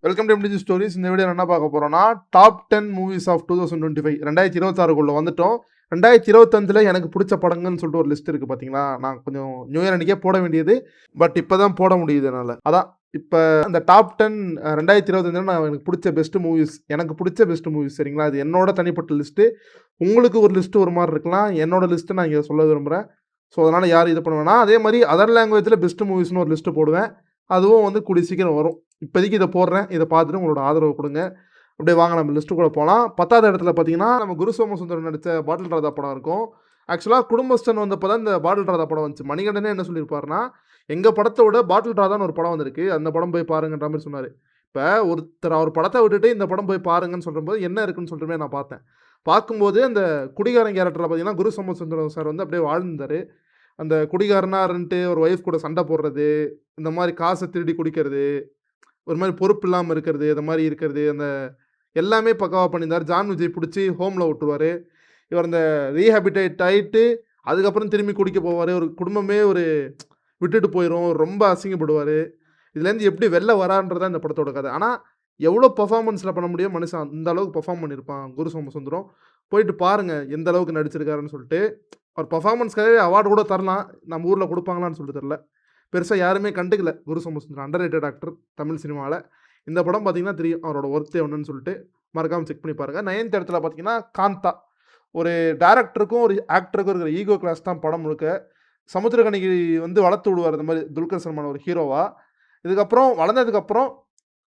Welcome to MDG stories. இந்த video என்ன பார்க்க போறோம்னா டாப் 10 மூவிஸ் ஆஃப் 2025 2026 வந்துட்டோம். 2025 எனக்கு பிடிச்ச படங்கள்னு சொல்லிட்டு ஒரு லிஸ்ட் இருக்கு பாத்தீங்களா. நான் கொஞ்சம் நியூ இயர் அன்னைக்கே போட வேண்டியது, பட் இப்பதான் போட முடியுது என்னால. அதான் இப்போ அந்த டாப் 10 2025 நான் எனக்கு பிடிச்ச பெஸ்ட் மூவிஸ் சரிங்களா. அது என்னோட தனிப்பட்ட லிஸ்ட்டு. உங்களுக்கு ஒரு லிஸ்ட்டு ஒரு மாதிரி இருக்கலாம். என்னோட லிஸ்ட்டு நான் இங்கே சொல்ல விரும்புகிறேன். ஸோ அதனால் யார் இது பண்ணுவேன்னா, அதே மாதிரி அதர் லாங்குவேஜில் பெஸ்ட் மூவிஸ்னு ஒரு லிஸ்ட்டு போடுவேன். அதுவும் வந்து கூடிய சீக்கிரம் வரும். இப்போதைக்கு இதை போடுறேன். இதை பார்த்துட்டு உங்களோட ஆதரவு கொடுங்க. அப்படியே வாங்க நம்ம லிஸ்ட்டு கூட போகலாம். 10வது இடத்துல பார்த்தீங்கன்னா நம்ம குரு சோமசுந்தரம் நடித்த பாட்டில் ராதா படம் இருக்கும். ஆக்சுவலாக குடும்பஸ்தன் வந்தப்போ தான் இந்த பாட்டில் ராதா படம் வந்துச்சு. மணிகண்டனே என்ன சொல்லியிருப்பாருன்னா, எங்கள் படத்தை விட பாட்டில் ராதான்னு ஒரு படம் வந்திருக்கு, அந்த படம் போய் பாருங்கன்ற மாதிரி சொன்னார். இப்போ ஒருத்தர் அவர் படத்தை விட்டுட்டு இந்த படம் போய் பாருங்கன்னு சொல்லும்போது என்ன இருக்குன்னு சொல்லிட்டு நான் பார்த்தேன். பார்க்கும்போது அந்த குடிகாரன் கேரக்டரில் பார்த்தீங்கன்னா குரு சோமசுந்தரம் சார் வந்து அப்படியே வாழ்ந்தார். அந்த குடிகாரனா இருந்துட்டு ஒரு ஒய்ஃப் கூட சண்டை போடுறது, இந்த மாதிரி காசை திருடி குடிக்கிறது, ஒரு மாதிரி பொறுப்பு இல்லாமல் இருக்கிறது, இந்த மாதிரி இருக்கிறது, அந்த எல்லாமே பக்காவாக பண்ணியிருந்தார். ஜான் விஜய் பிடிச்சி ஹோமில் விட்டுருவார். இவர் அந்த ரீஹாபிட்டேட் ஆகிட்டு அதுக்கப்புறம் திரும்பி குடிக்க போவார். ஒரு குடும்பமே விட்டுட்டு போயிடும். ரொம்ப அசிங்கப்படுவார். இதுலேருந்து எப்படி வெளில வரான்றதான் இந்த படத்தோட கதை. ஆனால் எவ்வளோ பர்ஃபார்மன்ஸில் பண்ண முடியும் மனுஷன் அந்த அளவுக்கு பர்ஃபார்ம் பண்ணியிருப்பான் குரு சோமசுந்தரம். போயிட்டு பாருங்கள் எந்த அளவுக்கு நடிச்சிருக்காருன்னு சொல்லிட்டு. அவர் பர்ஃபார்மன்ஸ்க்காகவே அவார்டு கூட தரலாம். நம்ம ஊரில் கொடுப்பாங்களான்னு சொல்லிட்டு தெரில. பெருசாக யாருமே கண்டுக்கல Guru Somasundaram. Underrated actor Tamil சினிமாவில். இந்த படம் பார்த்தீங்கன்னா தெரியும் அவரோட ஒர்த்து என்னன்னு சொல்லிட்டு. மறக்காமல் செக் பண்ணி பாருங்கள். 9th இடத்துல பார்த்தீங்கன்னா காந்தா. ஒரு டேரக்டருக்கும் ஒரு ஆக்டருக்கும் இருக்கிற ஈகோ கிளாஸ் தான் படம் முழுக்க. சமுத்திரக்கனிக்கு வந்து வளர்த்து விடுவார் இந்த மாதிரி துல்கர் சல்மான் ஒரு ஹீரோவா. இதுக்கப்புறம் வளர்ந்ததுக்கப்புறம்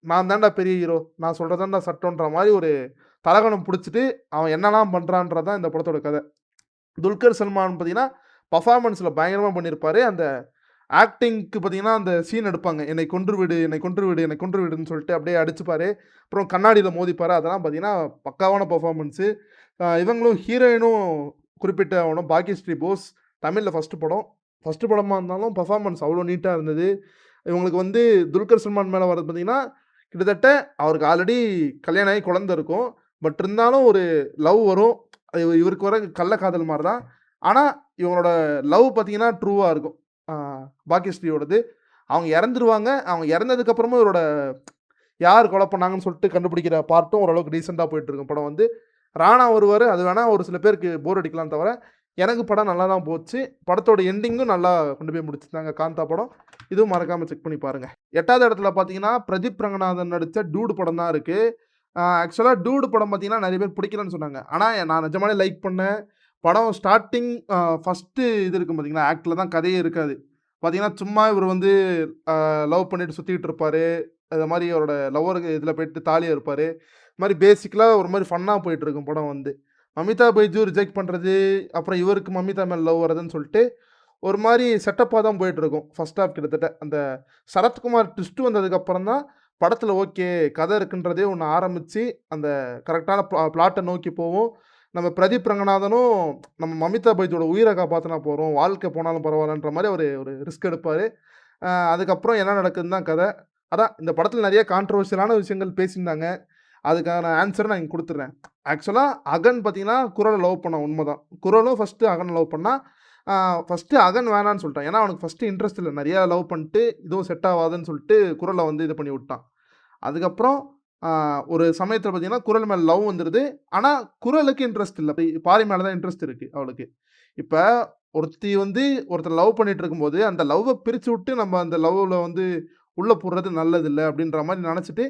நான் தாண்டா பெரிய ஹீரோ, நான் சொல்கிறதாண்டா சட்டம்ன்ற மாதிரி ஒரு தலகணம் பிடிச்சிட்டு அவன் என்னெல்லாம் பண்ணுறான்றதான் இந்த படத்தோட கதை. துல்கர் சல்மான் பார்த்தீங்கன்னா பர்ஃபார்மன்ஸில் பயங்கரமாக பண்ணியிருப்பார். அந்த ஆக்டிங்க்கு பார்த்தீங்கன்னா அந்த சீன் எடுப்பாங்க, என்னை கொன்று விடுன்னு சொல்லிட்டு அப்படியே அடிச்சுப்பார். அப்புறம் கண்ணாடியில் மோதிப்பார். அதெல்லாம் பார்த்தீங்கன்னா பக்காவான பர்ஃபார்மன்ஸு. இவங்களும் ஹீரோயினும் குறிப்பிட்ட அவனும் பாக்கியஸ்ரீ போஸ். தமிழில் ஃபஸ்ட்டு படமாக இருந்தாலும் பர்ஃபார்மன்ஸ் அவ்வளோ நீட்டாக இருந்தது. இவங்களுக்கு வந்து துல்கர் சல்மான் மேலே வர்றது பார்த்தீங்கன்னா கிட்டத்தட்ட அவருக்கு ஆல்ரெடி கல்யாணம் ஆகி குழந்தை இருக்கும். பட் இருந்தாலும் ஒரு லவ் வரும். இவருக்கு வர கள்ளக்காதல் மாதிரி தான். ஆனால் இவங்களோட லவ் பார்த்தீங்கன்னா ட்ரூவாக இருக்கும். பாக்கியஸ்ரீயோடது. அவங்க இறந்துருவாங்க. அவங்க இறந்ததுக்கப்புறமும் இவரோட யார் கொலை பண்ணாங்கன்னு சொல்லிட்டு கண்டுபிடிக்கிற பார்ட்டும் ஓரளவுக்கு டீசெண்டாக போயிட்டுருக்கும். படம் வந்து ராணா வருவார். அது வேணால் ஒரு சில பேருக்கு போர் அடிக்கலாம் தவிர எனக்கு படம் நல்லா தான் போச்சு. படத்தோட எண்டிங்கும் நல்லா கொண்டு போய் முடிச்சுட்டாங்க காந்தா படம். இதுவும் மறக்காமல் செக் பண்ணி பாருங்கள். 8வது இடத்துல பார்த்தீங்கன்னா பிரதீப் ரங்கநாதன் நடித்த டூடு படம் தான் இருக்குது. ஆக்சுவலாக டூடு படம் பார்த்தீங்கன்னா நிறைய பேர் பிடிக்கலன்னு சொன்னாங்க. ஆனால் நான் நிஜமாலே லைக் பண்ணேன். படம் ஸ்டார்டிங் ஃபஸ்ட்டு இது இருக்கும் பார்த்தீங்கன்னா, ஆக்டில் தான் கதையே இருக்காது. பார்த்தீங்கன்னா சும்மா இவர் வந்து லவ் பண்ணிட்டு சுற்றிக்கிட்டு இருப்பார். அது மாதிரி அவரோட லவ்வருக்கு இதில் போயிட்டு தாலியாக இருப்பார். இது மாதிரி பேசிக்கலாக ஒரு மாதிரி ஃபன்னாக போயிட்டுருக்கும் படம் வந்து. மமிதா பைஜு ரிஜெக்ட் பண்ணுறது, அப்புறம் இவருக்கு மமிதா மேலே லவ் வரதுன்னு சொல்லிட்டு ஒரு மாதிரி செட்டப்பாக தான் போயிட்டுருக்கும் ஃபஸ்ட் ஹாஃப். கிட்டத்தட்ட அந்த சரத்குமார் ட்விஸ்ட்டு வந்ததுக்கப்புறம் தான் படத்தில் ஓகே கதை இருக்குன்றதே ஒன்று ஆரம்பித்து அந்த கரெக்டான பிளாட்டை நோக்கி போவோம். நம்ம பிரதீப் ரங்கநாதனும் நம்ம மமிதா பைஜோட உயிரை காப்பாற்றினா போகிறோம், வாழ்க்கை போனாலும் பரவாயில்லன்ற மாதிரி ஒரு ரிஸ்க் எடுப்பார். அதுக்கப்புறம் என்ன நடக்குதுன்னு தான் கதை. அதான் இந்த படத்தில் நிறைய கான்ட்ரவர்ஷியலான விஷயங்கள் பேசியிருந்தாங்க. அதுக்கான ஆன்சரை நான் இங்கே கொடுத்துட்றேன். ஆக்சுவலாக அகன் பார்த்தீங்கன்னா குரலை லவ் பண்ணான், உண்மைதான். குரலும் ஃபஸ்ட்டு அகன் லவ் பண்ணால் ஃபஸ்ட்டு அகன் வேணான்னு சொல்லிட்டான். ஏன்னா அவனுக்கு ஃபஸ்ட்டு இன்ட்ரெஸ்ட் இல்லை. நிறையா லவ் பண்ணிட்டு இதுவும் செட் ஆகாதுன்னு சொல்லிட்டு குரலை வந்து இது பண்ணி விட்டான். அதுக்கப்புறம் ஒரு சமயத்தில் பார்த்தீங்கன்னா குரல் மேலே லவ் வந்துடுது. ஆனால் குரலுக்கு இன்ட்ரெஸ்ட் இல்லை, பாரி மேலே தான் இன்ட்ரெஸ்ட் இருக்குது அவளுக்கு. இப்போ ஒருத்தி வந்து ஒருத்தர் லவ் பண்ணிகிட்டு இருக்கும்போது அந்த லவ்வை பிரித்து விட்டு நம்ம அந்த லவ்வில் வந்து உள்ளே போடுறது நல்லதில்லை அப்படின்ற மாதிரி நினச்சிட்டு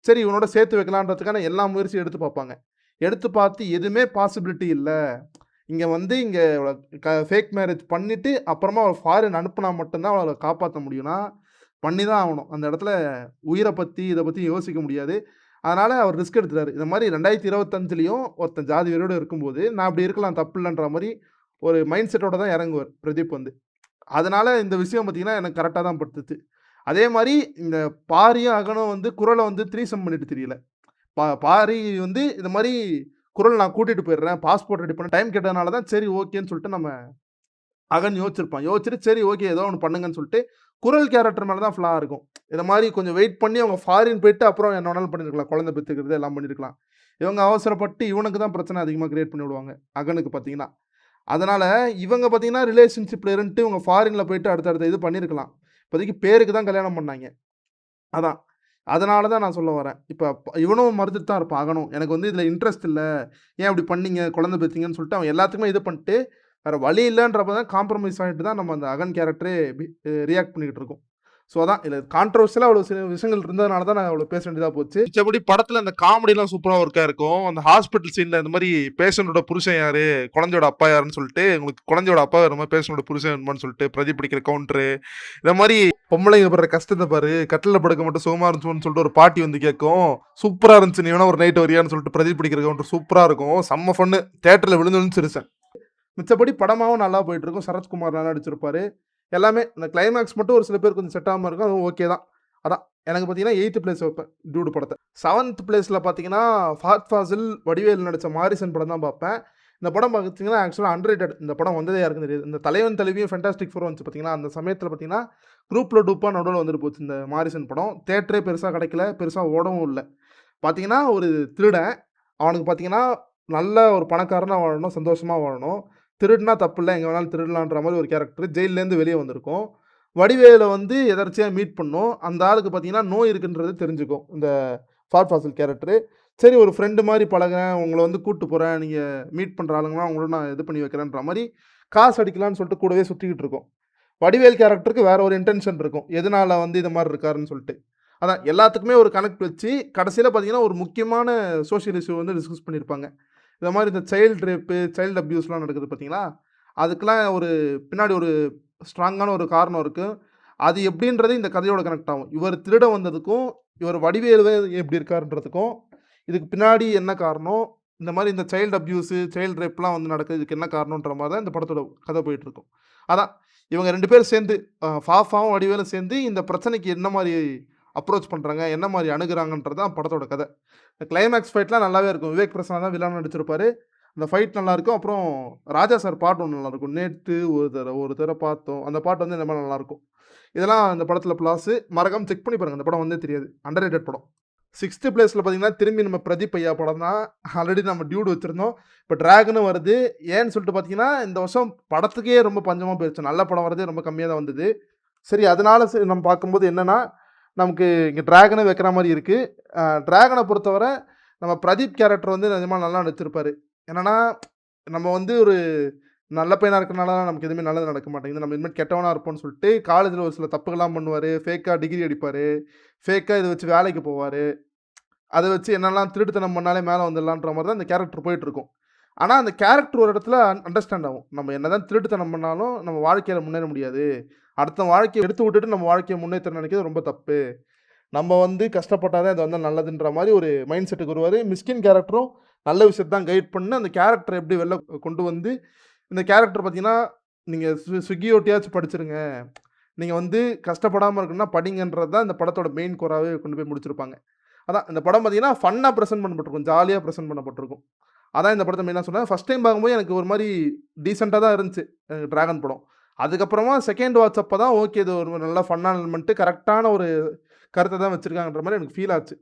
சரி இவனோட சேர்த்து வைக்கலான்றதுக்கான எல்லா முயற்சியும் எடுத்து பார்ப்பாங்க. எடுத்து பார்த்து எதுவுமே பாசிபிலிட்டி இல்லை. இங்கே ஃபேக் மேரேஜ் பண்ணிவிட்டு அப்புறமா அவளை ஃபாரின் அனுப்புனா மட்டும்தான் அவளை காப்பாற்ற முடியும்னா பண்ணி தான் ஆகணும். அந்த இடத்துல உயிரை பற்றி இதை பற்றி யோசிக்க முடியாது. அதனால் அவர் ரிஸ்க் எடுத்துட்டார். இந்த மாதிரி 2025லேயும் ஒருத்தன் ஜாதி வெறியோடு இருக்கும்போது நான் அப்படி இருக்கலாம் தப்பு இல்லைன்ற மாதிரி ஒரு மைண்ட் செட்டோட தான் இறங்குவார் பிரதீப் வந்து. அதனால் இந்த விஷயம் பார்த்திங்கன்னா எனக்கு கரெக்டாக தான் படுத்துச்சு. அதே மாதிரி இந்த பாரியும் அகனும் வந்து குரலை வந்து த்ரீசம் பண்ணிட்டு தெரியல. பாரி வந்து இந்த மாதிரி குரல் நான் கூட்டிகிட்டு போயிடுறேன், பாஸ்போர்ட் ரெடி பண்ண டைம் கேட்டதுனால தான் சரி ஓகேன்னு சொல்லிட்டு நம்ம அகன் யோசிச்சுட்டு சரி ஓகே ஏதோ ஒன்று பண்ணுங்கன்னு சொல்லிட்டு குரல் கேரக்டர் மேலே தான் ஃப்ளா இருக்கும். இதை மாதிரி கொஞ்சம் வெயிட் பண்ணி அவங்க ஃபாரின் போயிட்டு அப்புறம் என்ன வேணாலும் பண்ணியிருக்கலாம், குழந்தை பெற்றுக்கிறது எல்லாம் பண்ணியிருக்கலாம். இவங்க அவசரப்பட்டு இவனுக்கு தான் பிரச்சனை அதிகமாக கிரியேட் பண்ணி விடுவாங்க அகனுக்கு பார்த்தீங்கன்னா. அதனால் இவங்க பார்த்தீங்கன்னா ரிலேஷன்ஷிப்பில் இருந்துட்டு இவங்க ஃபாரினில் போயிட்டு அடுத்தடுத்த இது பண்ணியிருக்கலாம். இப்போதைக்கு பேருக்கு தான் கல்யாணம் பண்ணாங்க. அதான் அதனால தான் நான் சொல்ல வரேன். இப்ப இவனும் மறுத்துட்டு தான் இருப்பான் அகனும். எனக்கு வந்து இதில இன்ட்ரெஸ்ட் இல்ல. ஏன் இப்படி பண்ணீங்க? குழந்தை பெத்தீங்கன்னு சொல்லிட்டு அவன் எல்லாத்துக்குமே இது பண்ணிட்டு, வேற வழி இல்லன்றப்ப தான் காம்ப்ரமைஸ் ஆயிட்டு தான் நம்ம அந்த அகன் கேரக்டரே ரியாக்ட் பண்ணிக்கிட்டு இருக்கோம். ஸோ அதான் இதில கான்ட்ரோவர்ஷியலா அவ்வளோ சில விஷயங்கள் இருந்ததுனால தான் நான் அவ்வளோ பேச வேண்டியதா போச்சு. மிச்சபடி படத்தில அந்த காமெடிலாம் சூப்பரா ஒர்க்கா இருக்கும். அந்த ஹாஸ்பிட்டல் சீன்ல இந்த மாரி பேஷண்டோட புருஷன் யாரு? குழந்தையோட அப்பா யாருன்னு சொல்லிட்டு, உங்களுக்கு குழந்தையோட அப்பா வேணுமா? பேஷண்டோட புருஷன் வேணுமான்னு சொல்லிட்டு பிரதீப் பிடிக்கிற கவுண்டரு. இந்த மாரி பொம்பளைங்க படுற கஷ்டத்த பாரு, கட்டில்ல படுக்க மட்டும் சுகமா இருந்துச்சுன்னு சொல்லிட்டு ஒரு பாட்டி வந்து கேட்கும். சூப்பரா இருந்துச்சு. நீ வேணா ஒரு நைட் வரியான்னு சொல்லிட்டு பிரதீப் பிடிக்கிற கவுண்டர் சூப்பரா இருக்கும். செம்ம ஃபன்னு. தியேட்டர்ல விழுந்து விழுந்து சிரிச்சேன். மிச்சபடி படமாவும் நல்லா போயிட்டு இருக்கும். சரத்குமார் நல்லா நடிச்சிருப்பாரு. எல்லாமே இந்த கிளைமாக்ஸ் மட்டும் ஒரு சில பேருக்கு கொஞ்சம் செட் ஆகாம இருக்கும். அதுவும் ஓகே தான். அதான் எனக்கு பார்த்தீங்கன்னா 8த் பிளேஸ் வைப்பேன் டியூடு படத்த. 7த் பிளேஸ்ல பார்த்தீங்கன்னா ஃபஹத் ஃபாசில், வடிவேலு நடிச்ச மாரிசன் படம் தான் பார்ப்பேன். இந்த படம் பார்த்தீங்கன்னா ஆக்சுவலா அண்டர்ரேட்டட். இந்த படம் வந்ததே யாருக்கும் தெரியாது. இந்த தலைவன் தலைவியும் ஃபேண்டாஸ்டிக் ஃபோர் வந்துச்சு பார்த்தீங்கன்னா, அந்த சமயத்தில பார்த்தீங்கன்னா, குரூப்ல டூப்பா நடுவுல வந்துட்டு போச்சு இந்த மாரிசன் படம். தியேட்டரே பெருசா கிடைக்கல. பெருசா ஓடவும் இல்ல. பார்த்தீங்கன்னா, ஒரு திருடன் அவனுக்கு பார்த்தீங்கன்னா, நல்ல ஒரு பணக்காரனா வாழணும், சந்தோஷமா வாழணும். திருடுனா தப்பில்ல, எங்க வேணாலும் திருடலான்ற மாரி ஒரு கேரக்டர். ஜெயில்லேருந்து வெளிய வந்திருக்கும். வடிவேல வந்து எதர்ச்சியா மீட் பண்ணும். அந்த ஆளுக்கு பார்த்தீங்கன்னா, நோய் இருக்குன்றது தெரிஞ்சுக்கும். இந்த ஃபஹத் ஃபாசில் கேரக்டரு. சரி ஒரு ஃப்ரெண்டு மாரி பழகுறேன், உங்கள வந்து கூட்டு போறேன். நீங்க மீட் பண்ற ஆளுங்கலாம் உங்களோட நான் இது பண்ணி வைக்கிறேன்ற மாரி, காசு அடிக்கலான்னு சொல்லிட்டு கூடவே சுத்திக்கிட்டு இருக்கும். வடிவேல் கேரக்டருக்கு வேற ஒரு இன்டென்ஷன் இருக்கும். எதனால வந்து இது மாரி இருக்காருன்னு சொல்லிட்டு. அதான் எல்லாத்துக்குமே ஒரு கனெக்ட் வச்சு, கடைசியில பார்த்தீங்கன்னா, ஒரு முக்கியமான சோசியல் இஷ்யூ வந்து டிஸ்கஸ் பண்ணியிருப்பாங்க. இந்த மாரி இந்த சைல்டு ரேப்பு, சைல்டு அப்யூஸ்லாம் நடக்குது பார்த்தீங்களா? அதுக்கெல்லாம் ஒரு பின்னாடி ஒரு ஸ்ட்ராங்கான ஒரு காரணம் இருக்கு. அது எப்படின்றது இந்த கதையோட கனெக்ட் ஆகும். இவர் திருட வந்ததுக்கும், இவர் வடிவேலுவே எப்படி இருக்காருன்றதுக்கும், இதுக்கு பின்னாடி என்ன காரணம்? இந்த மாரி இந்த சைல்டு அப்யூஸு, சைல்டு ரேப்லாம் வந்து நடக்குது. இதுக்கு என்ன காரணம்ன்ற மாரி தான் இந்த படத்தோட கதை போயிட்டுருக்கும். அதான் இவங்க 2 பேரும் சேர்ந்து ஃபாஃபாவும் வடிவேலும் சேர்ந்து இந்த பிரச்சனைக்கு என்ன மாரி அப்ரோச் பண்றாங்க, என்ன மாரி அணுகுறாங்கன்றது தான் படத்தோட கதை. இந்த கிளைமாக்ஸ் ஃபைட்லாம் நல்லாவே இருக்கும். விவேக் பிரசாத் தான் வில்லனா நடிச்சிருப்பாரு. அந்த ஃபைட் நல்லாயிருக்கும். அப்புறம் ராஜா சார் பாட்டு ஒண்ணு நல்லாயிருக்கும். நேற்று ஒரு தர பார்த்தோம். அந்த பாட்டு வந்து ரொம்ப நல்லாயிருக்கும். இதெல்லாம் அந்த படத்தில பிளாஸு. மறக்காம செக் பண்ணி பாருங்க. அந்த படம் வந்தே தெரியாது. அண்டர்ரேட்டட் படம். 6த் பிளேஸ்ல பார்த்தீங்கன்னா, திரும்பி நம்ம பிரதீப் ஐயா படம் தான். ஆல்ரெடி நம்ம டியூட் வச்சிருந்தோம். இப்ப டிராகனும் வருது. ஏன்னு சொல்லிட்டு பார்த்தீங்கன்னா, இந்த வருஷம் படத்துக்கே ரொம்ப பஞ்சமா போயிருச்சு. நல்ல படம் வரதே ரொம்ப கம்மியா தான் வந்தது. சரி அதனால சரி நம்ம பார்க்கும்போது என்னன்னா, நமக்கு இங்க டிராகனே வைக்கிற மாரி இருக்கு. டிராகன பொறுத்தவர நம்ம பிரதீப் கேரக்டர் வந்து நிஜமா நல்லா நடிச்சிருப்பாரு. என்னன்னா, நம்ம வந்து ஒரு நல்ல பையனா இருக்கனால நமக்கு எதுவுமே நல்லது நடக்க மாட்டேங்குது. நம்ம இனிமேல் கெட்டவனா இருப்போம்ன்னு சொல்லிட்டு, காலேஜ்ல ஒரு சில தப்புகள்லாம் பண்ணுவாரு. ஃபேக்கா டிகிரி அடிப்பாரு. ஃபேக்கா இத வச்சு வேலைக்கு போவாரு. அத வச்சு என்னெல்லாம் திருட்டுத்தனம் பண்ணாலே மேல வந்துடலான்ற மாரி தான் இந்த கேரக்டர் போயிட்டுருக்கும். ஆனா, அந்த கேரக்டர் ஒரு இடத்துல அண்டர்ஸ்டாண்ட் ஆகும். நம்ம என்னதான் திருட்டுத்தனம் பண்ணாலும், நம்ம வாழ்க்கையில முன்னேற முடியாது. அடுத்தவன் வாழ்க்கைய எடுத்து விட்டுட்டு நம்ம வாழ்க்கைய முன்னேத்த நினைக்கிறது ரொம்ப தப்பு. நம்ம வந்து கஷ்டப்பட்டா தான் இது வந்தா நல்லதுன்ற மாரி ஒரு மைண்ட் செட்டுக்கு வருவாரு. மிஸ்கின் கேரக்டரும் நல்ல விஷயத்த தான் கைட் பண்ணி, அந்த கேரக்டர எப்படி வெளில கொண்டு வந்து, இந்த கேரக்டர் பார்த்தீங்கன்னா, நீங்க ஸ்விக்கியோட்டயாச்சும் படிச்சிருங்க. நீங்க வந்து கஷ்டப்படாம இருக்கணும்னா படிங்கன்றது தான் இந்த படத்தோட மெயின் கோராவே கொண்டு போய் முடிச்சிருப்பாங்க. அதான் இந்த படம் பார்த்தீங்கன்னா, ஃபன்னா பிரசன்ட் பண்ணப்பட்டிருக்கும். ஜாலியா பிரசன்ட் பண்ணப்பட்டிருக்கும். அதான் இந்த படத்த மெயினா சொன்னேன். ஃபர்ஸ்ட் டைம் பார்க்கும்போது எனக்கு ஒரு மாரி டீசென்ட்டா தான் இருந்துச்சு. டிராகன் படம். அதுக்கப்புறமா செகண்ட் வாட்ச் அப்ப தான் ஓகே இது ஒரு நல்ல ஃபன்னான எலிமென்ட் கரெக்ட்டான ஒரு கருத்த தான் வச்சிருக்காங்கன்ற மாரி எனக்கு ஃபீல் ஆச்சு.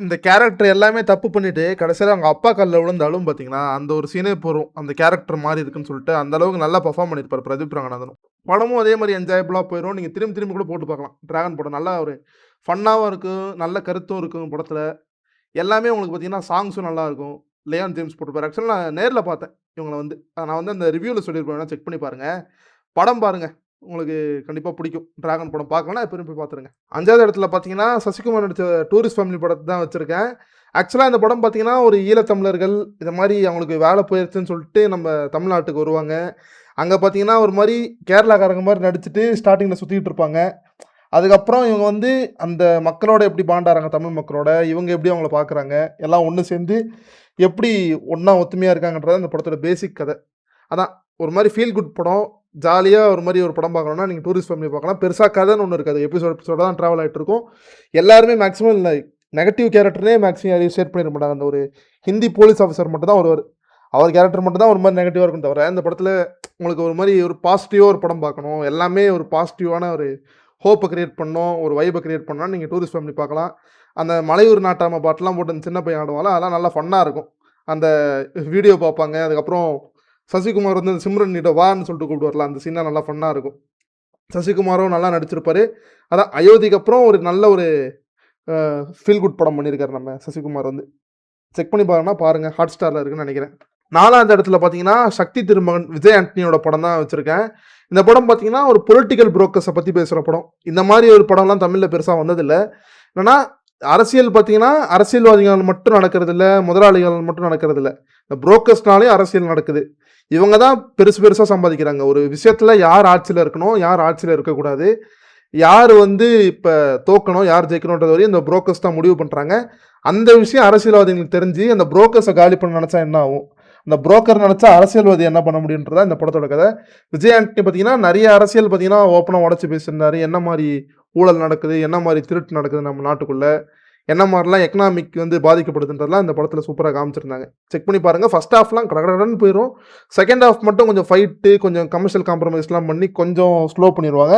இந்த கேரக்டர் எல்லாமே தப்பு பண்ணிட்டு, கடைசில அவங்க அப்பா கால்ல விழுந்து அழுவும் பார்த்தீங்களா, அந்த ஒரு சீனே போதும். அந்த கேரக்டர் மாறி இருக்குன்னு சொல்லிட்டு, அந்த அளவுக்கு நல்லா பெர்ஃபார்ம் பண்ணியிருப்பாரு பிரதீப் ரங்கநாதனும். படமும் அதே மாரி என்ஜாயபிளா போயிரும். நீங்க திரும்பி திரும்பி கூட போட்டு பார்க்கலாம். டிராகன் படம் நல்லா ஒரு ஃபன்னாவும் இருக்கும், நல்ல கருத்தும் இருக்கும் படத்துல. எல்லாமே உங்களுக்கு பார்த்தீங்கன்னா, சாங்ஸும் நல்லாருக்கும். லியான் ஜேம்ஸ் போட்டிருப்பாரு. ஆக்சுவலா நான் நேர்ல பார்த்தேன் இவங்கள வந்து. நான் வந்து அந்த ரிவ்யூல சொல்லியிருப்பேன். வேணா செக் பண்ணி பாருங்க. படம் பாருங்க. உங்களுக்கு கண்டிப்பா பிடிக்கும். டிராகன் படம் பார்க்கலன்னா எப்பயும் போய் பார்த்துருங்க. 5வது இடத்துல பார்த்தீங்கன்னா, சசிகுமார் நடிச்ச டூரிஸ்ட் ஃபேமிலி படத்த தான் வச்சிருக்கேன். ஆக்சுவலா இந்த படம் பார்த்தீங்கன்னா, ஒரு ஈழத்தமிழர்கள் இது மாரி அவங்களுக்கு வேலை போயிருச்சுன்னு சொல்லிட்டு நம்ம தமிழ்நாட்டுக்கு வருவாங்க. அங்க பார்த்தீங்கன்னா, ஒரு மாரி கேரளாக்காரங்க மாரி நடிச்சுட்டு ஸ்டார்ட்டிங்ல சுத்திட்டு இருப்பாங்க. அதுக்கப்புறம் இவங்க வந்து அந்த மக்களோட எப்படி பாண்ட் ஆறாங்க தமிழ் மக்களோட, இவங்க எப்படி அவங்கள பார்க்குறாங்க, எல்லாம் ஒண்ணு சேர்ந்து எப்படி ஒண்ணா ஒத்துமையா இருக்காங்கன்றது அந்த படத்தோட பேசிக் கதை. அதான் ஒரு மாரி ஃபீல் குட் படம். ஜாலியா ஒரு மாரி ஒரு படம் பார்க்கணும்னா, நீங்க டூரிஸ்ட் ஃபேமிலி பார்க்கலாம். பெருசா கதைன்னு ஒண்ணு இருக்காது. எபிசோட தான் ட்ராவல் ஆயிட்டு இருக்கும். எல்லாருமே மேக்ஸிமம் இந்த நெகட்டிவ் கேரக்டர்னே மேக்ஸிமம் யாரையும் ஷேர் பண்ணிட மாட்டாங்க. அந்த ஒரு ஹிந்தி போலீஸ் ஆஃபீசர் மட்டும் தான் வருவாரு. அவர் கேரக்டர் மட்டும் தான் ஒரு மாரி நெகட்டிவா இருக்கும் தவிர, இந்த படத்துல உங்களுக்கு ஒரு மாரி ஒரு பாசிட்டிவா ஒரு படம் பார்க்கணும். எல்லாமே ஒரு பாசிட்டிவான ஒரு ஹோப்ப கிரியேட் பண்ணணும். ஒரு வைப கிரியேட் பண்ணணும்னா, நீங்க டூரிஸ்ட் ஃபேமிலி பார்க்கலாம். அந்த மலையூர் நாட்டாம பாட்டுலாம் போட்டு அந்த சின்ன பையன் ஆடுவான்ல, அதெல்லாம் நல்லா ஃபன்னா இருக்கும். அந்த வீடியோ பார்ப்பாங்க. அதுக்கப்புறம் சசிகுமார் வந்து சிம்ரன்னிட்ட வான்னு சொல்லிட்டு கூப்பிடுவார்ல, அந்த சீன்லாம் நல்லா ஃபன்னா இருக்கும். சசிகுமாரும் நல்லா நடிச்சிருப்பாரு. அதான் அயோத்திக்கு அப்புறம் ஒரு நல்ல ஒரு ஃபீல் குட் படம் பண்ணியிருக்காரு நம்ம சசிகுமார் வந்து. செக் பண்ணி பாருங்கன்னா பாருங்கள், ஹாட் ஸ்டாரில் இருக்குன்னு நினைக்கிறேன். 4வது இடத்துல பார்த்தீங்கன்னா சக்தி திருமகன் விஜய் ஆண்டனியோட படம் தான் வச்சுருக்கேன். இந்த படம் பார்த்தீங்கன்னா ஒரு பொலிட்டிக்கல் புரோக்கர்ஸை பற்றி பேசுகிற படம். இந்த மாதிரி ஒரு படம்லாம் தமிழில் பெருசாக வந்ததில்லை. என்னன்னா அரசியல் பார்த்தீங்கன்னா அரசியல்வாதிகள் மட்டும் நடக்கிறது இல்லை, முதலாளிகள் மட்டும் நடக்கிறது இல்லை, இந்த புரோக்கர்ஸ்னாலே அரசியல் நடக்குது. இவங்க தான் பெருசாக சம்பாதிக்கிறாங்க. ஒரு விஷயத்தில் யார் ஆட்சியில் இருக்கணும், யார் ஆட்சியில் இருக்கக்கூடாது, யார் வந்து இப்போ தோக்கணும், யார் ஜெயிக்கணுன்றது வரையும் இந்த புரோக்கர்ஸ் தான் முடிவு பண்ணுறாங்க. அந்த விஷயம் அரசியல்வாதிகளுக்கு தெரிஞ்சு அந்த புரோக்கர்ஸை காலி பண்ண நினச்சா என்ன ஆகும், அந்த புரோக்கர் நினச்சா அரசியல்வாதி என்ன பண்ண முடியுன்றதா இந்த படத்தோட கதை. விஜய் ஆண்டனி பார்த்தீங்கன்னா நிறைய அரசியல் பார்த்தீங்கன்னா ஓப்பனாக உடச்சி பேசியிருந்தாரு. என்ன மாதிரி ஊழல் நடக்குது, என்ன மாதிரி திருட்டு நடக்குது நம்ம நாட்டுக்குள்ளே, என்ன மாதிரிலாம் எக்கனாமிக் வந்து பாதிக்கப்படுதுன்றதுலாம் இந்த படத்தில் சூப்பராக காமிச்சிருந்தாங்க. செக் பண்ணி பாருங்கள். ஃபர்ஸ்ட் ஹாஃப்லாம் கடகடன்னு போயிடும். செகண்ட் ஹாஃப் மட்டும் கொஞ்சம் ஃபைட்டு, கொஞ்சம் கமர்ஷியல் காம்ப்ரமைஸ்லாம் பண்ணி கொஞ்சம் ஸ்லோ பண்ணிடுவாங்க.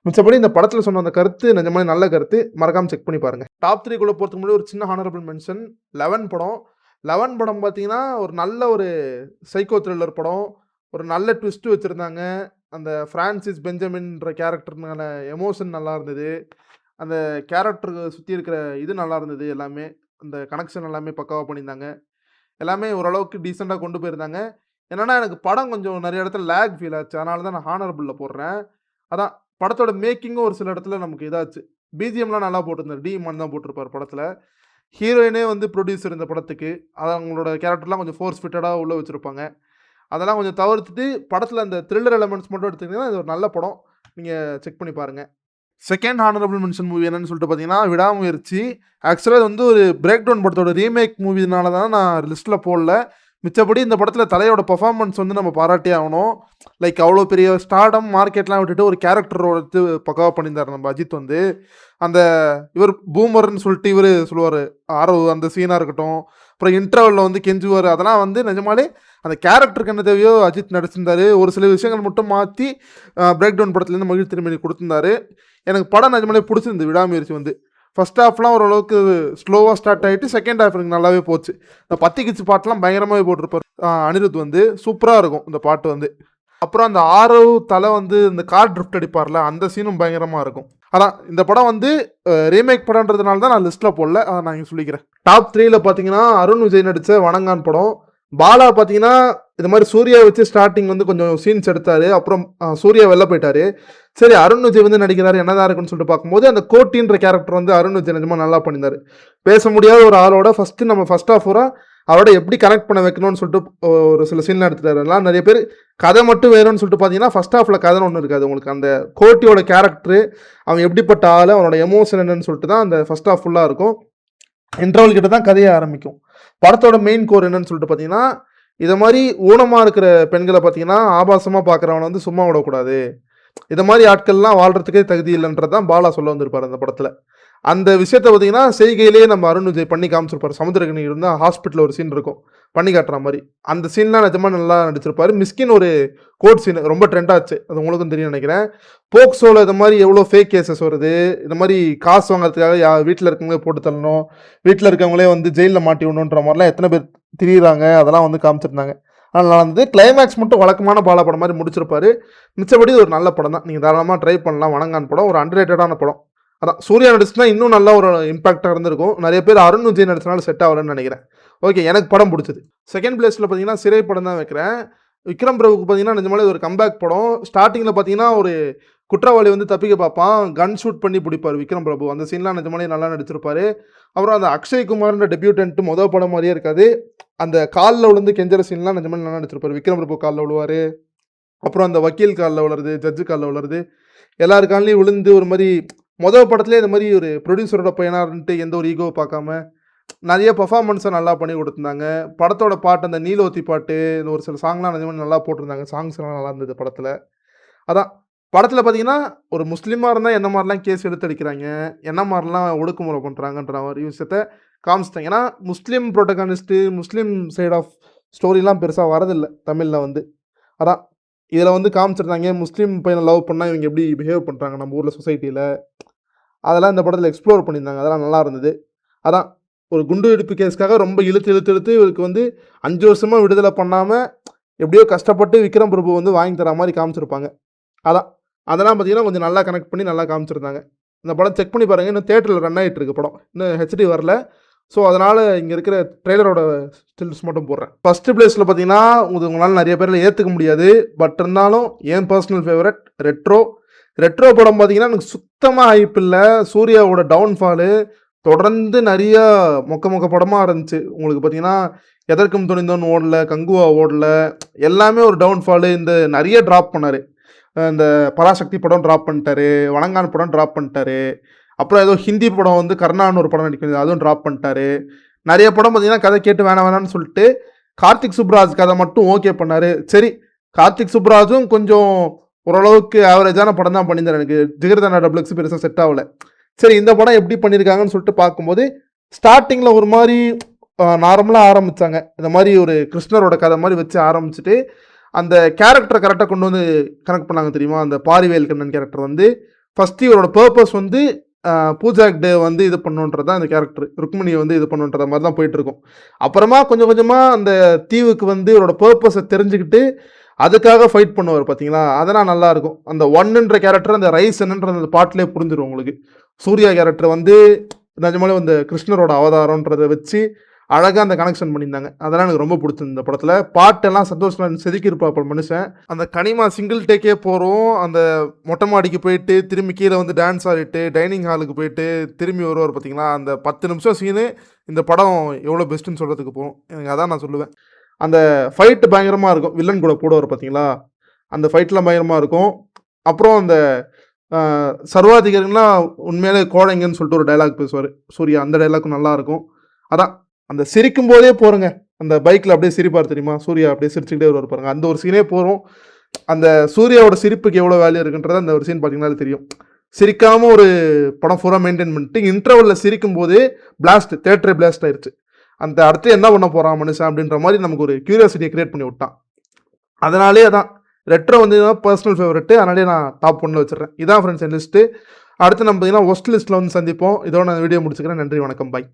மிச்சப்படி இந்த படத்தில் சொன்ன அந்த கருத்து நிஜமான நல்ல கருத்து. மறக்காமல் செக் பண்ணி பாருங்கள். டாப் 3 போகிறதுக்கு முன்னாடி ஒரு சின்ன ஹானரபிள் மென்ஷன். 11 படம். 11 படம் பார்த்தீங்கன்னா ஒரு நல்ல ஒரு சைக்கோ த்ரில்லர் படம். ஒரு நல்ல ட்விஸ்ட்டு வச்சுருந்தாங்க. அந்த ஃப்ரான்சிஸ் பெஞ்சமின்ற கேரக்டர்னால எமோஷன் நல்லா இருந்தது. அந்த கேரக்டருக்கு சுற்றி இருக்கிற இது நல்லா இருந்தது. எல்லாமே அந்த கனெக்ஷன் எல்லாமே பக்காவாக பண்ணியிருந்தாங்க. எல்லாமே ஓரளவுக்கு டீசெண்டாக கொண்டு போயிருந்தாங்க. என்னென்னா எனக்கு படம் கொஞ்சம் நிறைய இடத்துல லேக் ஃபீல் ஆச்சு. அதனால தான் நான் ஹானரபிளில் போடுறேன். அதான் படத்தோட மேக்கிங்கும் ஒரு சில இடத்துல நமக்கு இதாச்சு. பிஜிஎம்லாம் நல்லா போட்டிருந்தார். டிமான் தான் போட்டிருப்பார் படத்தில். ஹீரோயினே வந்து ப்ரொடியூசர் இந்த படத்துக்கு. அதை அவங்களோட கேரக்டர்லாம் கொஞ்சம் ஃபோர்ஸ் ஃபிட்டடாக உள்ளே வச்சுருப்பாங்க. அதெல்லாம் கொஞ்சம் தவிர்த்துட்டு படத்தில் அந்த த்ரில்லர் எலமெண்ட்ஸ் மட்டும் எடுத்துக்கிட்டிங்கன்னா இது ஒரு நல்ல படம். நீங்கள் செக் பண்ணி பாருங்கள். செகண்ட் ஹானரபிள் மென்ஷன் மூவி என்னன்னு சொல்லிட்டு பார்த்தீங்கன்னா விடாமுயற்சி. ஆக்சுவலாக இது வந்து ஒரு பிரேக் டவுன் படத்தோட ரீமேக் மூவினால தான் நான் லிஸ்ட்டில் போடல. மிச்சப்படி இந்த படத்தில் தலையோட பர்ஃபார்மன்ஸ் வந்து நம்ம பாராட்டி ஆகணும். லைக் அவ்வளோ பெரிய ஸ்டார்டம் மார்க்கெட்லாம் விட்டுட்டு ஒரு கேரக்டரோட பக்காவாக பண்ணியிருந்தார் நம்ம அஜித் வந்து. அந்த இவர் பூமர்னு சொல்லிட்டு இவர் சொல்லுவார் ஆரவ், அந்த சீனாக இருக்கட்டும், அப்புறம் இன்டர்வலில் வந்து கெஞ்சுவார், அதெல்லாம் வந்து நிஜமாலே அந்த கேரக்டருக்கு என்ன தேவையோ அஜித் நடிச்சிருந்தாரு. ஒரு சில விஷயங்கள் மட்டும் மாற்றி பிரேக் டவுன் படத்துலேருந்து மகிழ் திருமணி கொடுத்துருந்தாரு. எனக்கு படம் நிஜமாலே பிடிச்சிருந்து விடாமுயற்சி வந்து. ஃபஸ்ட் ஹாஃப்லாம் ஓரளவுக்கு ஸ்லோவாக ஸ்டார்ட் ஆகிட்டு செகண்ட் ஹாஃப் எனக்கு நல்லாவே போச்சு. இந்த பத்தி கிச்சு பாட்டெலாம் பயங்கரமாகவே போட்டிருப்பார் அனிருத் வந்து. சூப்பராக இருக்கும் இந்த பாட்டு வந்து. அப்புறம் அந்த ஆரவ் தலை வந்து இந்த கார் ட்ரிஃப்ட் அடிப்பார்ல, அந்த சீனும் பயங்கரமாக இருக்கும். அதான் இந்த படம் வந்து ரீமேக் படம்ன்றதுனால தான் நான் லிஸ்ட்டில் போடல, அதை நான் இங்கே சொல்லிக்கிறேன். டாப் 3 பார்த்தீங்கன்னா அருண் விஜய் நடித்த வணங்கான் படம். பாலா பார்த்தீங்கன்னா இது மாதிரி சூர்யா வச்சு ஸ்டார்டிங் வந்து கொஞ்சம் சீன்ஸ் எடுத்தார். அப்புறம் சூர்யா வெளில போயிட்டார். சரி அருண் விஜய் வந்து நடிக்கிறாரு என்னதான் இருக்குன்னு சொல்லிட்டு பார்க்கும்போது அந்த கோட்டின்ற கேரக்டர் வந்து அருண் விஜய் நிஜமாக நல்லா பண்ணியிருந்தார். பேச முடியாத ஒரு ஆளோட ஃபஸ்ட் ஆஃப் அவரோட எப்படி கனெக்ட் பண்ண வைக்கணும்னு சொல்லிட்டு ஒரு சில சீன்லாம் எடுத்துட்டாரு. எல்லாம் நிறைய பேர் கதை மட்டும் வேணும்னு சொல்லிட்டு பார்த்தீங்கன்னா ஃபஸ்ட் ஹாஃபில் கதைன்னு ஒன்று இருக்காது. உங்களுக்கு அந்த கோட்டியோட கேரக்டரு, அவன் எப்படிப்பட்ட ஆள், அவனோட எமோஷன் என்னன்னு சொல்லிட்டு தான் அந்த ஃபஸ்ட் ஹாஃப் ஃபுல்லாக இருக்கும். இன்டர்வல் கிட்ட தான் கதையை ஆரம்பிக்கும். படத்தோட மெயின் கோர் என்னன்னு சொல்லிட்டு பார்த்தீங்கன்னா இதை மாதிரி ஊனமாக இருக்கிற பெண்களை பார்த்தீங்கன்னா ஆபாசமாக பார்க்குறவனை வந்து சும்மா விடக்கூடாது, இதை மாதிரி ஆட்கள்லாம் வாழ்கிறதுக்கே தகுதி இல்லைன்றதான் பாலா சொல்ல வந்திருப்பார் அந்த படத்தில். அந்த விஷயத்தை பார்த்தீங்கன்னா செய்கையிலேயே நம்ம அருண் விஜய் பண்ணி காமிச்சிருப்பார். சமுத்திரக்கனி இருந்தால் ஹாஸ்பிட்டலில் ஒரு சீன் இருக்கும் பண்ணி காட்டுற மாதிரி. அந்த சீன்லாம் நிஜமாக நல்லா நடிச்சிருப்பார். மிஸ்கின் ஒரு கோட் சீன் ரொம்ப ட்ரெண்ட் ஆச்சு, அது உங்களுக்கும் தெரியும் நினைக்கிறேன். போக்சோவில் இது மாதிரி எவ்வளோ ஃபேக் கேசஸ் வருது, இந்த மாதிரி காசு வாங்குறதுக்காக வீட்டில் இருக்கவங்களே போட்டு தள்ளணும், வீட்டில் இருக்கவங்களே வந்து ஜெயிலில் மாட்டி விடணுன்ற மாதிரிலாம் எத்தனை பேர் திரியிறாங்க, அதெல்லாம் வந்து காமிச்சிருந்தாங்க. அதனால் வந்து கிளைமேக்ஸ் மட்டும் வழக்கமான பாலா படம் மாதிரி முடிச்சிருப்பாரு. மிச்சப்படி ஒரு நல்ல படம் தான், நீங்கள் தாராளமாக ட்ரை பண்ணலாம். வணங்கான் படம் ஒரு அண்டர்ரேட்டடான படம். அதான் சூர்யா நடிச்சுனா இன்னும் நல்ல ஒரு இம்பாக்டாக இருந்திருக்கும். நிறைய பேர் அருண் விஜய் நடிச்சனால செட் ஆகலன்னு நினைக்கிறேன். ஓகே, எனக்கு படம் பிடிச்சது. செகண்ட் பிளேஸில் பார்த்தீங்கன்னா சிறை படம் தான் வைக்கிறேன். விக்ரம் பிரபுக்கு பார்த்தீங்கன்னா நிஜமாலே ஒரு கம்பேக் படம். ஸ்டார்டிங்கில் பார்த்தீங்கன்னா ஒரு குற்றவாளி வந்து தப்பிக்க பார்ப்பான், கன் ஷூட் பண்ணி பிடிப்பார் விக்ரம் பிரபு. அந்த சீன்லாம் நிஜமாலே நல்லா நடிச்சிருப்பாரு. அப்புறம் அந்த அக்ஷய் குமார்ன்ற டெபியூட்டன்ட் மொதல் படம் மாதிரியே இருக்காது. அந்த காலில் விழுந்து கெஞ்சற சீன்லாம் நிஜமாலே நல்லா நடிச்சிருப்பார். விக்ரம் பிரபு காலில் விழுவார், அப்புறம் அந்த வக்கீல் காலில் விழுறது, ஜட்ஜு காலில் விழுறது, எல்லாரு காலிலையும் விழுந்து ஒரு மாதிரி மொதல் படத்துலேயே இந்த மாதிரி ஒரு ப்ரொடியூசரோட பையனாருன்ட்டு எந்த ஒரு ஈகோ பார்க்காம நிறைய பர்ஃபார்மன்ஸை நல்லா பண்ணி கொடுத்துருந்தாங்க. படத்தோட பாட்டு அந்த நீலோத்தி பாட்டு, இந்த ஒரு சில சாங்லாம் நிஜமாக நல்லா போட்டிருந்தாங்க. சாங்ஸ்லாம் நல்லா இருந்தது படத்தில். அதான் படத்தில் பார்த்தீங்கன்னா ஒரு முஸ்லீமாக இருந்தால் என்ன மாதிரிலாம் கேஸ் எடுத்து அடிக்கிறாங்க, என்ன மாதிரிலாம் ஒடுக்குமுறை பண்ணுறாங்கன்ற மாதிரி விஷயத்த காமிச்சிட்டாங்க. ஏன்னா முஸ்லீம் ப்ரோட்டகானிஸ்ட்டு, முஸ்லீம் சைட் ஆஃப் ஸ்டோரிலாம் பெருசாக வரதில்லை தமிழில் வந்து. அதான் இதில் வந்து காமிச்சிருந்தாங்க முஸ்லீம் பையனை லவ் பண்ணால் இவங்க எப்படி பிஹேவ் பண்ணுறாங்க நம்ம ஊரில் சொசைட்டியில், அதெல்லாம் இந்த படத்தில் எக்ஸ்ப்ளோர் பண்ணியிருந்தாங்க. அதெல்லாம் நல்லா இருந்தது. அதான் ஒரு குண்டு வெடிப்பு கேஸ்க்காக ரொம்ப இழுத்து இவருக்கு வந்து 5 வருஷமாக விடுதலை பண்ணாமல் எப்படியோ கஷ்டப்பட்டு விக்ரம் பிரபு வந்து வாங்கி தர மாதிரி காமிச்சிருப்பாங்க. அதெல்லாம் பார்த்தீங்கன்னா கொஞ்சம் நல்லா கனெக்ட் பண்ணி நல்லா காமிச்சிருந்தாங்க. இந்த படம் செக் பண்ணி பாருங்கள். இன்னும் தேட்டரில் ரன் ஆகிட்டு இருக்கு படம், இன்னும் ஹெச்டி வரல. ஸோ அதனால் இங்கே இருக்கிற ட்ரெய்லரோட ஸ்டில்ஸ் மட்டும் போடுறேன். ஃபஸ்ட்டு பிளேஸில் பார்த்தீங்கன்னா உங்களால் நிறைய பேரில் ஏற்றுக்க முடியாது, பட் இருந்தாலும் என் பர்சனல் ஃபேவரட் ரெட்ரோ படம் பார்த்தீங்கன்னா எனக்கு சுத்தமாக ஹைப் இல்லை. சூர்யாவோட டவுன்ஃபாலு தொடர்ந்து நிறைய மொக்க படமாக இருந்துச்சு. உங்களுக்கு பார்த்தீங்கன்னா எதற்கும் துணிந்தோன்னு ஓடல, கங்குவா ஓடல, எல்லாமே ஒரு டவுன்ஃபாலு. இந்த நிறைய ட்ராப் பண்ணார். இந்த பராசக்தி படம் ட்ராப் பண்ணிட்டாரு, வணங்கான் படம் ட்ராப் பண்ணிட்டாரு, அப்புறம் ஏதோ ஹிந்தி படம் வந்து கர்ணான்னு ஒரு படம் நடிக்கிறது, அதுவும் ட்ராப் பண்ணிட்டாரு. நிறைய படம் பார்த்தீங்கன்னா கதை கேட்டு வேணான்னு சொல்லிட்டு கார்த்திக் சுப்ராஜ் கதை மட்டும் ஓகே பண்ணார். சரி, கார்த்திக் சுப்ராஜும் கொஞ்சம் ஓரளவுக்கு ஆவரேஜான படம் தான் பண்ணியிருந்தார். எனக்கு ஜிகர்தண்டா டபுள்எக்ஸ் பெருசாக செட் ஆகலை. சரி, இந்த படம் எப்படி பண்ணியிருக்காங்கன்னு சொல்லிட்டு பார்க்கும்போது ஸ்டார்டிங்கில் ஒரு மாதிரி நார்மலாக ஆரம்பித்தாங்க. இந்த மாதிரி ஒரு கிருஷ்ணரோட கதை மாதிரி வச்சு ஆரம்பிச்சுட்டு அந்த கேரக்டரை கரெக்டாக கொண்டு வந்து கனெக்ட் பண்ணாங்க தெரியுமா. அந்த பாரிவேல் கண்ணன் கேரக்டர் வந்து ஃபஸ்ட்டு இவரோட பர்பஸ் வந்து பூஜாக்டே வந்து இது பண்ணுன்றது தான் அந்த கேரக்டர், ருக்மிணியை வந்து இது பண்ணுன்ற மாதிரி தான் போயிட்டுருக்கும். அப்புறமா கொஞ்சம் கொஞ்சமாக அந்த தீவுக்கு வந்து இவரோட பர்பஸை தெரிஞ்சுக்கிட்டு அதுக்காக ஃபைட் பண்ணுவார் பார்த்தீங்களா. அதெல்லாம் நல்லாயிருக்கும். அந்த ஒன்னுன்ற கேரக்டர் அந்த ரைஸ்ன்ற அந்த பாட்டிலே புரிஞ்சிடும் உங்களுக்கு. சூர்யா கேரக்டர் வந்து நிஜமாலே அந்த கிருஷ்ணரோட அவதாரன்றதை வச்சு அழகாக அந்த கனெக்ஷன் பண்ணியிருந்தாங்க. அதெல்லாம் எனக்கு ரொம்ப பிடிச்சிருந்த இந்த படத்தில். பாட்டெல்லாம் சந்தோஷம் செதுக்கியிருப்பாப்ப மனுஷன். அந்த கனிமா சிங்கிள் டேக்கே போகிறோம், அந்த மொட்டை மாடிக்கு போயிட்டு திரும்பி கீழே வந்து டான்ஸ் ஆடிட்டு டைனிங் ஹாலுக்கு போயிட்டு திரும்பி வருவார் பார்த்தீங்களா. அந்த 10 நிமிஷம் சீனு இந்த படம் எவ்வளோ பெஸ்ட்டுன்னு சொல்கிறதுக்கு போகும். எனக்கு அதான் நான் சொல்லுவேன். அந்த ஃபைட்டு பயங்கரமாக இருக்கும். வில்லன் கூட போடுவார் பார்த்தீங்களா, அந்த ஃபைட்லாம் பயங்கரமாக இருக்கும். அப்புறம் அந்த சர்வாதிகாரிலாம் உண்மையிலே கோழைங்கன்னு சொல்லிட்டு ஒரு டைலாக் பேசுவார் சூர்யா. அந்த டைலாக்கும் நல்லாயிருக்கும். அதான் அந்த சிரிக்கும் போதே போகிறங்க, அந்த பைக்கில் அப்படியே சிரிப்பார் தெரியுமா, சூர்யா அப்படியே சிரிச்சுக்கிட்டே வருவார் பாருங்க. அந்த ஒரு சீனே போகிறோம். அந்த சூர்யாவோட சிரிப்புக்கு எவ்வளோ வேல்யூ இருக்குன்றது அந்த ஒரு சீன் பார்த்தீங்கன்னா தெரியும். சிரிக்காமல் ஒரு படம் ஃபுல்லாக மெயின்டைன் பண்ணிட்டு இன்டர்வலில் சிரிக்கும் போது தேட்டரே பிளாஸ்ட் ஆயிடுச்சு. அந்த அடுத்து என்ன பண்ண போகிறான் மனுஷன் அப்படின்ற மாதிரி நமக்கு ஒரு கியூரியாசிட்டியை கிரியேட் பண்ணி விட்டான். அதனாலே அதான் ரெட்ரோ வந்து பர்சனல் ஃபேவரெட்டு, அதனாலே நான் டாப் 1ல் வச்சிடுறேன். இதான் ஃப்ரெண்ட்ஸ் என் லிஸ்ட்டு. அடுத்து நம்ம பார்த்தீங்கன்னா ஒஸ்ட் லிஸ்ட்டில் வந்து சந்திப்போம். இதோட நான் வீடியோ முடிச்சுக்கிறேன். நன்றி, வணக்கம், பாய்.